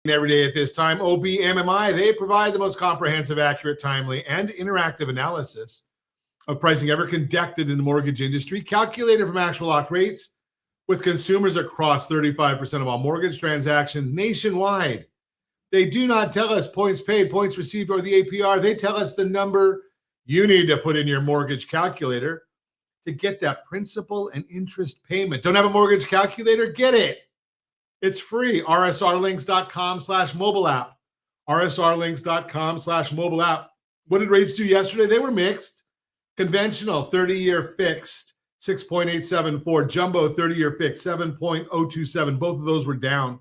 Every day at this time, OBMMI, they provide the most comprehensive, accurate, timely, and interactive analysis of pricing ever conducted in the mortgage industry, calculated from actual lock rates with consumers across 35% of all mortgage transactions nationwide. They do not tell us points paid, points received, or the APR. They tell us the number you need to put in your mortgage calculator to get that principal and interest payment. Don't have a mortgage calculator? Get it. It's free. rsrlinks.com/mobile app. rsrlinks.com/mobile app. What did rates do yesterday? They were mixed. Conventional 30-year fixed, 6.874. Jumbo 30-year fixed, 7.027. Both of those were down. I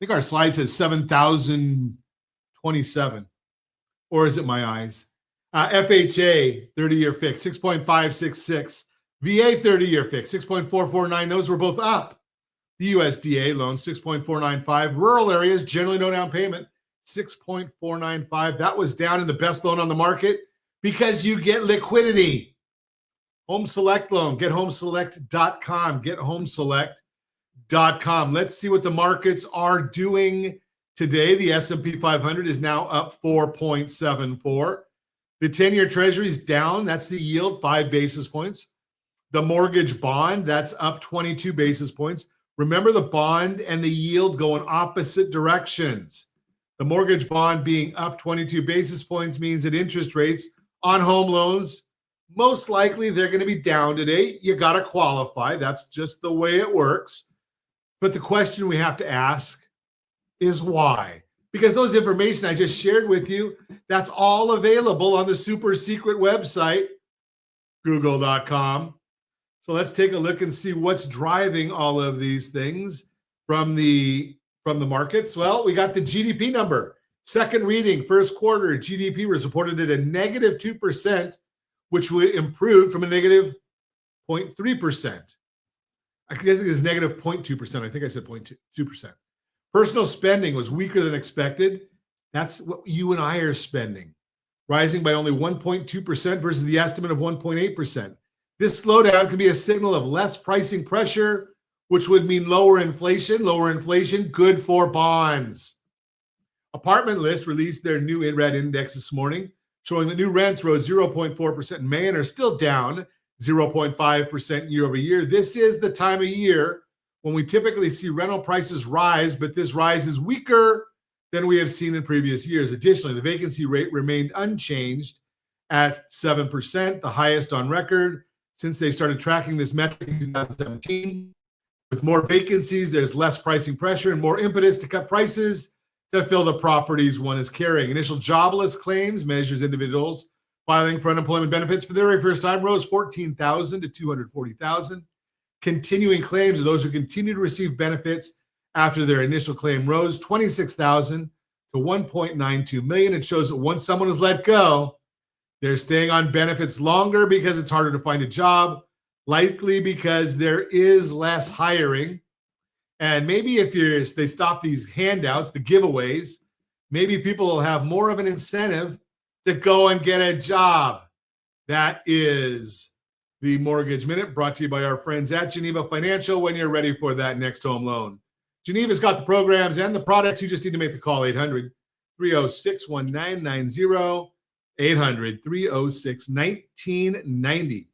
think our slide says 7,027. Or is it my eyes? FHA 30-year fixed, 6.566. VA 30-year fixed, 6.449. Those were both up. The USDA loan, 6.495. Rural areas, generally no down payment, 6.495. That was down in the best loan on the market because you get liquidity. Home Select loan, gethomeselect.com, gethomeselect.com. Let's see what the markets are doing today. The S&P 500 is now up 4.74. The 10-year Treasury is down. That's the yield, 5 basis points. The mortgage bond, that's up 22 basis points. Remember, the bond and the yield go in opposite directions. The mortgage bond being up 22 basis points means that interest rates on home loans, most likely they're going to be down today. You got to qualify. That's just the way it works. But the question we have to ask is why? Because those information I just shared with you, that's all available on the super secret website, google.com. So let's take a look and see what's driving all of these things from the markets. Well, we got the GDP number. Second reading, first quarter, GDP was reported at a negative 2%, which would improve from a negative 0.3%. I think it's negative 0.2%. I think I said 0.2%. Personal spending was weaker than expected. That's what you and I are spending, rising by only 1.2% versus the estimate of 1.8%. This slowdown can be a signal of less pricing pressure, which would mean lower inflation. Lower inflation, good for bonds. Apartment List released their new INRED index this morning, showing that new rents rose 0.4% in May and are still down 0.5% year over year. This is the time of year when we typically see rental prices rise, but this rise is weaker than we have seen in previous years. Additionally, the vacancy rate remained unchanged at 7%, the highest on record since they started tracking this metric in 2017. With more vacancies, there's less pricing pressure and more impetus to cut prices to fill the properties one is carrying. Initial jobless claims measures individuals filing for unemployment benefits for the very first time rose 14,000 to 240,000. Continuing claims of those who continue to receive benefits after their initial claim rose 26,000 to 1.92 million. It shows that once someone is let go, they're staying on benefits longer because it's harder to find a job, likely because there is less hiring. And maybe if they stop these handouts, the giveaways, maybe people will have more of an incentive to go and get a job. That is the Mortgage Minute, brought to you by our friends at Geneva Financial when you're ready for that next home loan. Geneva's got the programs and the products. You just need to make the call, 800-306-1990. 800-306-1990.